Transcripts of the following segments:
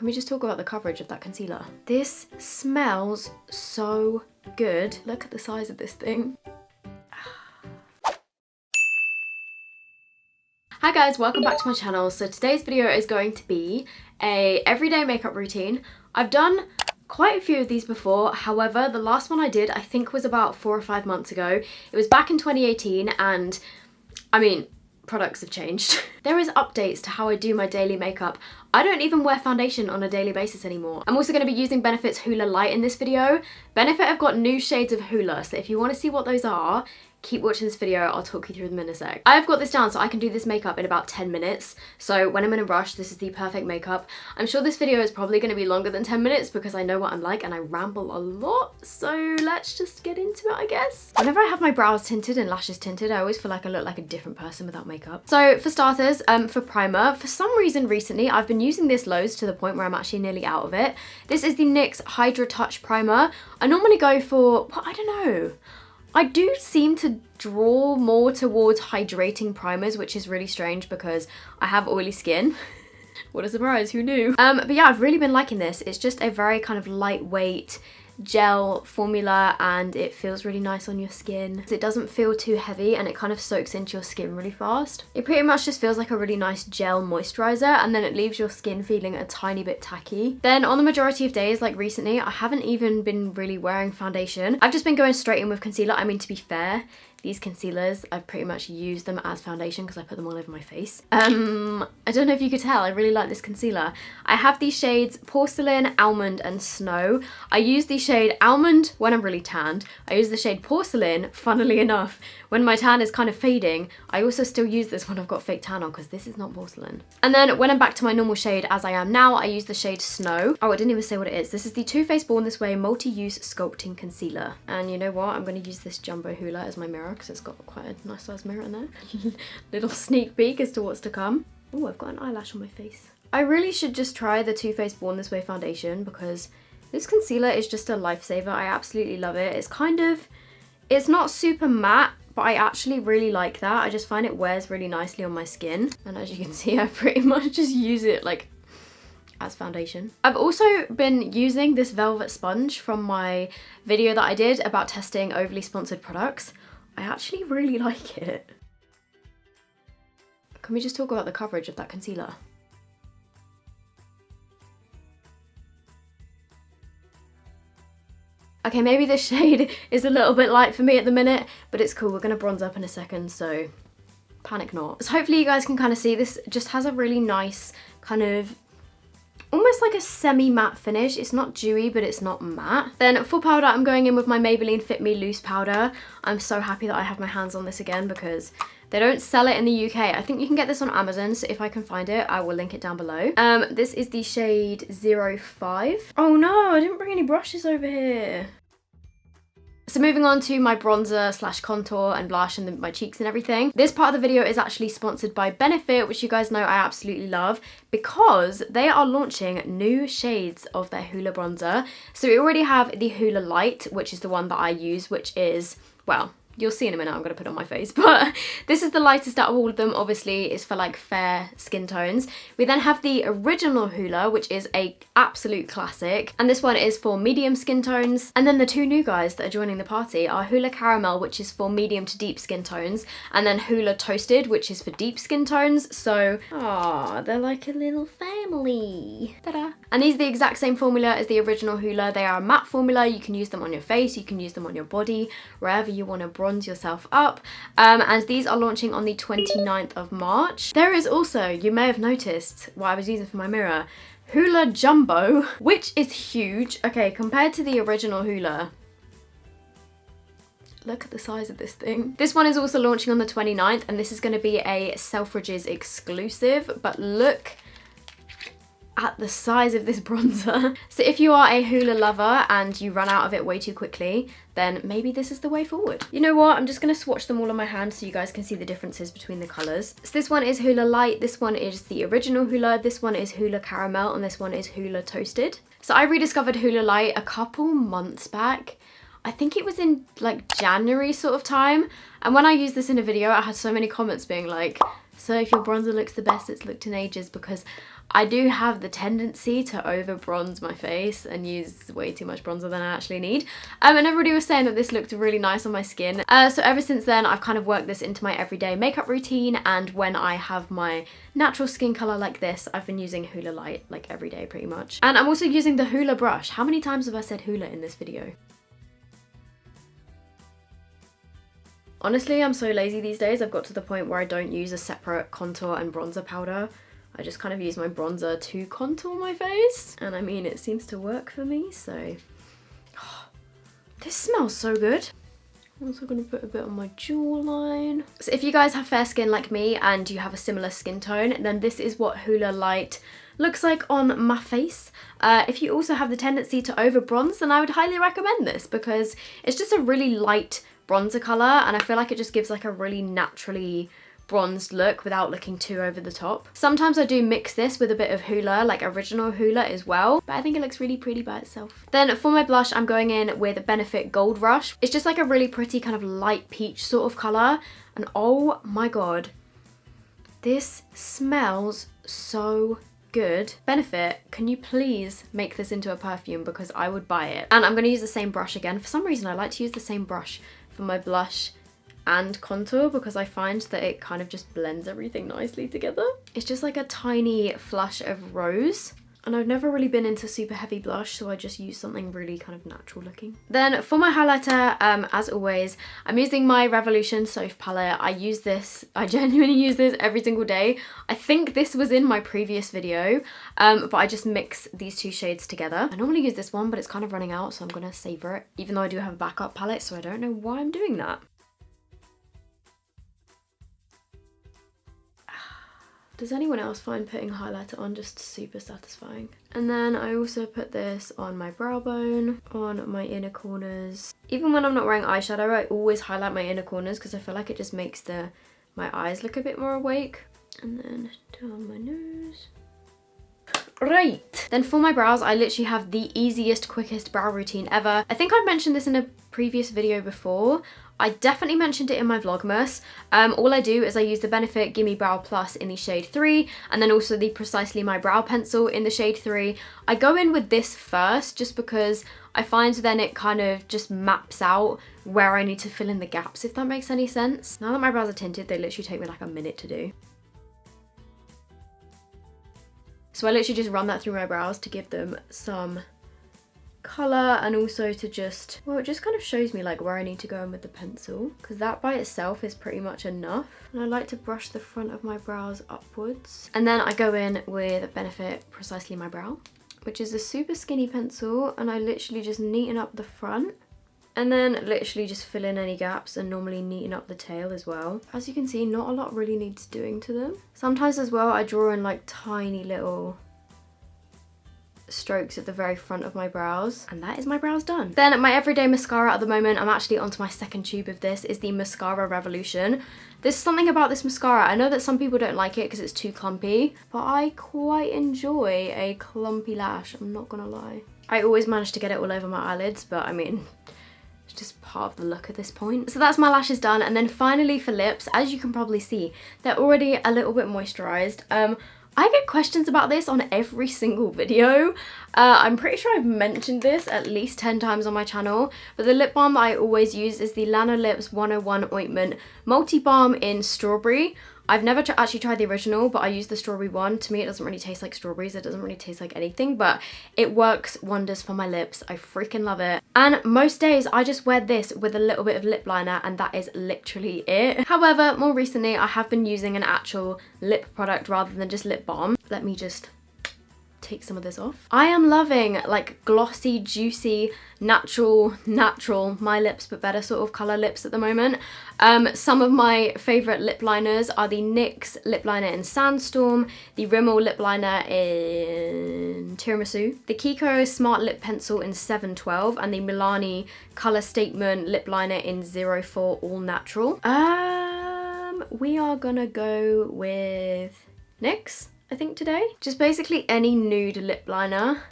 Can we just talk about the coverage of that concealer? This smells so good. Look at the size of this thing. Hi guys, welcome back to my channel. So today's video is going to be a everyday makeup routine. I've done quite a few of these before. However, the last one I did, I think was about 4 or 5 months ago. It was back in 2018 and I mean, products have changed. There is updates to how I do my daily makeup. I don't even wear foundation on a daily basis anymore. I'm also going to be using Benefit's Hoola Light in this video. Benefit have got new shades of Hoola, so if you want to see what those are, keep watching this video, I'll talk you through them in a sec. I've got this down so I can do this makeup in about 10 minutes. So when I'm in a rush, this is the perfect makeup. I'm sure this video is probably going to be longer than 10 minutes because I know what I'm like and I ramble a lot. So let's just get into it, I guess. Whenever I have my brows tinted and lashes tinted, I always feel like I look like a different person without makeup. So for starters, for primer, for some reason recently, I've been using this loads to the point where I'm actually nearly out of it. This is the NYX Hydra Touch Primer. I normally go for, well, I don't know. I do seem to draw more towards hydrating primers, which is really strange because I have oily skin. What a surprise, who knew? But yeah, I've really been liking this. It's just a very kind of lightweight gel formula and it feels really nice on your skin. It doesn't feel too heavy and it kind of soaks into your skin really fast. It pretty much just feels like a really nice gel moisturizer and then it leaves your skin feeling a tiny bit tacky. Then on the majority of days, like recently, I haven't even been really wearing foundation. I've just been going straight in with concealer. I mean, to be fair, these concealers, I've pretty much used them as foundation because I put them all over my face. I don't know if you could tell, I really like this concealer. I have these shades Porcelain, Almond and Snow. I use the shade Almond when I'm really tanned. I use the shade Porcelain, funnily enough, when my tan is kind of fading. I also still use this when I've got fake tan on because this is not porcelain. And then when I'm back to my normal shade as I am now, I use the shade Snow. Oh, I didn't even say what it is. This is the Too Faced Born This Way Multi-Use Sculpting Concealer. And you know what? I'm going to use this Jumbo Hoola as my mirror because it's got quite a nice size mirror in there. Little sneak peek as to what's to come. Oh, I've got an eyelash on my face. I really should just try the Too Faced Born This Way foundation because this concealer is just a lifesaver. I absolutely love it. It's kind of, it's not super matte, but I actually really like that. I just find it wears really nicely on my skin. And as you can see, I pretty much just use it like as foundation. I've also been using this velvet sponge from my video that I did about testing overly sponsored products. I actually really like it. Can we just talk about the coverage of that concealer? Okay, maybe this shade is a little bit light for me at the minute, but it's cool. We're gonna bronze up in a second, so panic not. So hopefully you guys can kind of see this just has a really nice kind of almost like a semi-matte finish. It's not dewy, but it's not matte. Then for powder, I'm going in with my Maybelline Fit Me Loose powder. I'm so happy that I have my hands on this again because they don't sell it in the UK. I think you can get this on Amazon, so if I can find it, I will link it down below. This is the shade 05. Oh no, I didn't bring any brushes over here. So moving on to my bronzer slash contour and blush and my cheeks and everything. This part of the video is actually sponsored by Benefit, which you guys know I absolutely love because they are launching new shades of their Hoola Bronzer. So we already have the Hoola Light, which is the one that I use, which is, well, you'll see in a minute, I'm gonna put it on my face, but this is the lightest out of all of them. Obviously, it's for like fair skin tones. We then have the original Hoola, which is a absolute classic, and this one is for medium skin tones. And then the two new guys that are joining the party are Hoola Caramel, which is for medium to deep skin tones, and then Hoola Toasted, which is for deep skin tones. So, they're like a little family. Ta-da! And these are the exact same formula as the original Hoola. They are a matte formula. You can use them on your face, you can use them on your body, wherever you want to bronze yourself up. And these are launching on the 29th of March. There is also, you may have noticed what I was using for my mirror, Hoola Jumbo, which is huge. Okay, compared to the original Hoola, look at the size of this thing. This one is also launching on the 29th and this is going to be a Selfridges exclusive, but look at the size of this bronzer. So if you are a Hoola lover and you run out of it way too quickly, then maybe this is the way forward. You know what? I'm just gonna swatch them all on my hand so you guys can see the differences between the colors. So this one is Hoola Light, this one is the original Hoola, this one is Hoola Caramel, and this one is Hoola Toasted. So I rediscovered Hoola Light a couple months back. I think it was in like January sort of time. And when I used this in a video, I had so many comments being like, So if your bronzer looks the best it's looked in ages, because I do have the tendency to over bronze my face and use way too much bronzer than I actually need. And everybody was saying that this looked really nice on my skin. So ever since then I've kind of worked this into my everyday makeup routine, and when I have my natural skin colour like this, I've been using Hoola Light like every day pretty much. And I'm also using the Hoola brush. How many times have I said Hoola in this video? Honestly, I'm so lazy these days. I've got to the point where I don't use a separate contour and bronzer powder. I just kind of use my bronzer to contour my face. And I mean, it seems to work for me, so... Oh, this smells so good. I'm also going to put a bit on my jawline. So if you guys have fair skin like me and you have a similar skin tone, then this is what Hoola Light looks like on my face. If you also have the tendency to over bronze, then I would highly recommend this, because it's just a really light bronzer colour, and I feel like it just gives like a really naturally bronzed look without looking too over the top. Sometimes I do mix this with a bit of Hoola, like original Hoola as well, but I think it looks really pretty by itself. Then for my blush, I'm going in with Benefit Gold Rush. It's just like a really pretty kind of light peach sort of colour, and oh my god, this smells so good. Benefit, can you please make this into a perfume, because I would buy it. And I'm going to use the same brush again. For some reason I like to use the same brush for my blush and contour, because I find that it kind of just blends everything nicely together. It's just like a tiny flush of rose, and I've never really been into super heavy blush, so I just use something really kind of natural looking. Then for my highlighter, as always, I'm using my Revolution Soph palette. I genuinely use this every single day. I think this was in my previous video, but I just mix these two shades together. I normally use this one, but it's kind of running out, so I'm gonna savor it, even though I do have a backup palette, so I don't know why I'm doing that. Does anyone else find putting highlighter on just super satisfying? And then I also put this on my brow bone, on my inner corners. Even when I'm not wearing eyeshadow, I always highlight my inner corners, because I feel like it just makes my eyes look a bit more awake. And then down my nose. Right, then for my brows, I literally have the easiest, quickest brow routine ever. I think I've mentioned this in a previous video before. I definitely mentioned it in my Vlogmas. All I do is I use the Benefit Gimme Brow Plus in the shade 3, and then also the Precisely My Brow Pencil in the shade 3. I go in with this first just because I find then it kind of just maps out where I need to fill in the gaps, if that makes any sense. Now that my brows are tinted, they literally take me like a minute to do. So I literally just run that through my brows to give them some colour, and also to just, well, it just kind of shows me like where I need to go in with the pencil, because that by itself is pretty much enough. And I like to brush the front of my brows upwards. And then I go in with Benefit Precisely My Brow, which is a super skinny pencil, and I literally just neaten up the front. And then literally just fill in any gaps, and normally neaten up the tail as well. As you can see, not a lot really needs doing to them. Sometimes as well, I draw in like tiny little strokes at the very front of my brows, and that is my brows done. Then my everyday mascara at the moment, I'm actually onto my second tube of this, is the Mascara Revolution. There's something about this mascara, I know that some people don't like it because it's too clumpy, but I quite enjoy a clumpy lash, I'm not gonna lie. I always manage to get it all over my eyelids, but I mean, it's just part of the look at this point. So that's my lashes done, and then finally for lips, as you can probably see, they're already a little bit moisturized. I get questions about this on every single video. I'm pretty sure I've mentioned this at least 10 times on my channel, but the lip balm that I always use is the Lanolips 101 Ointment Multi Balm in Strawberry. I've never actually tried the original, but I use the strawberry one. To me, it doesn't really taste like strawberries. It doesn't really taste like anything, but it works wonders for my lips. I freaking love it. And most days, I just wear this with a little bit of lip liner, and that is literally it. However, more recently, I have been using an actual lip product rather than just lip balm. Let me just take some of this off. I am loving like glossy, juicy, natural, my lips but better sort of colour lips at the moment. Some of my favourite lip liners are the NYX lip liner in Sandstorm, the Rimmel lip liner in Tiramisu, the Kiko Smart Lip Pencil in 712, and the Milani Colour Statement lip liner in 04 All Natural. We are gonna go with NYX, I think, today. Just basically any nude lip liner.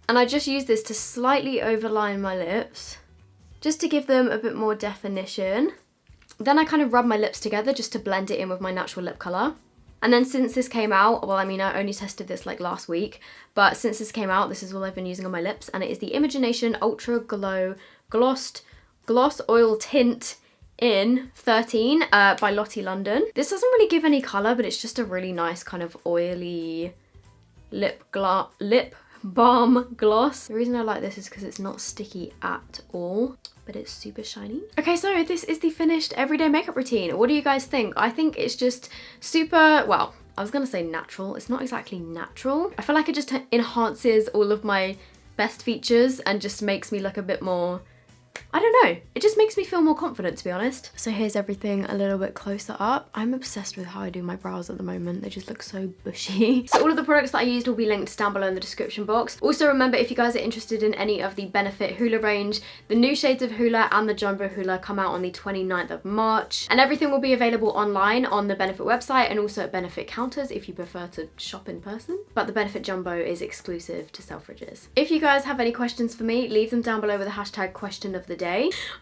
And I just use this to slightly overline my lips, just to give them a bit more definition. Then I kind of rub my lips together just to blend it in with my natural lip colour. And then since this came out, well, I mean, I only tested this like last week, but since this came out, this is all I've been using on my lips, and it is the Imagination Ultra Glow Gloss Oil Tint in 13 by Lottie London. This doesn't really give any colour, but it's just a really nice kind of oily lip balm gloss. The reason I like this is because it's not sticky at all, but it's super shiny. Okay, so this is the finished everyday makeup routine. What do you guys think? I think it's just super, well, I was gonna say natural. It's not exactly natural. I feel like it just enhances all of my best features and just makes me look a bit more, I don't know, it just makes me feel more confident, to be honest. So here's everything a little bit closer up. I'm obsessed with how I do my brows at the moment. They just look so bushy. So all of the products that I used will be linked down below in the description box. Also remember, if you guys are interested in any of the Benefit Hoola range, the new shades of Hoola and the Jumbo Hoola come out on the 29th of March. And everything will be available online on the Benefit website and also at Benefit counters if you prefer to shop in person. But the Benefit Jumbo is exclusive to Selfridges. If you guys have any questions for me, leave them down below with the hashtag question of the day.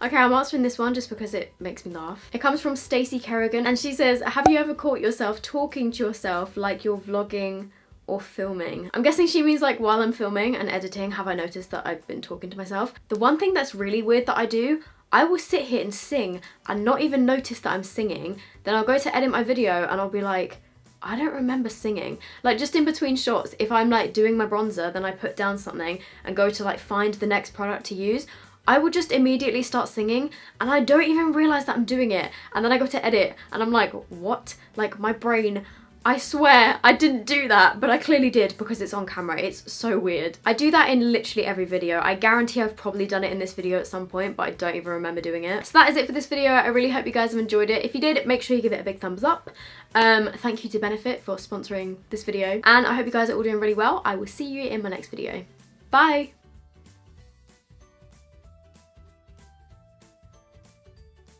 Okay, I'm answering this one just because it makes me laugh. It comes from Stacey Kerrigan and she says, have you ever caught yourself talking to yourself like you're vlogging or filming? I'm guessing she means like while I'm filming and editing, have I noticed that I've been talking to myself? The one thing that's really weird that I do, I will sit here and sing and not even notice that I'm singing. Then I'll go to edit my video and I'll be like, I don't remember singing. Like just in between shots, if I'm like doing my bronzer, then I put down something and go to like find the next product to use, I would just immediately start singing and I don't even realize that I'm doing it. And then I go to edit and I'm like, what? Like my brain, I swear I didn't do that, but I clearly did because it's on camera. It's so weird. I do that in literally every video. I guarantee I've probably done it in this video at some point, but I don't even remember doing it. So that is it for this video. I really hope you guys have enjoyed it. If you did, make sure you give it a big thumbs up. Thank you to Benefit for sponsoring this video. And I hope you guys are all doing really well. I will see you in my next video. Bye!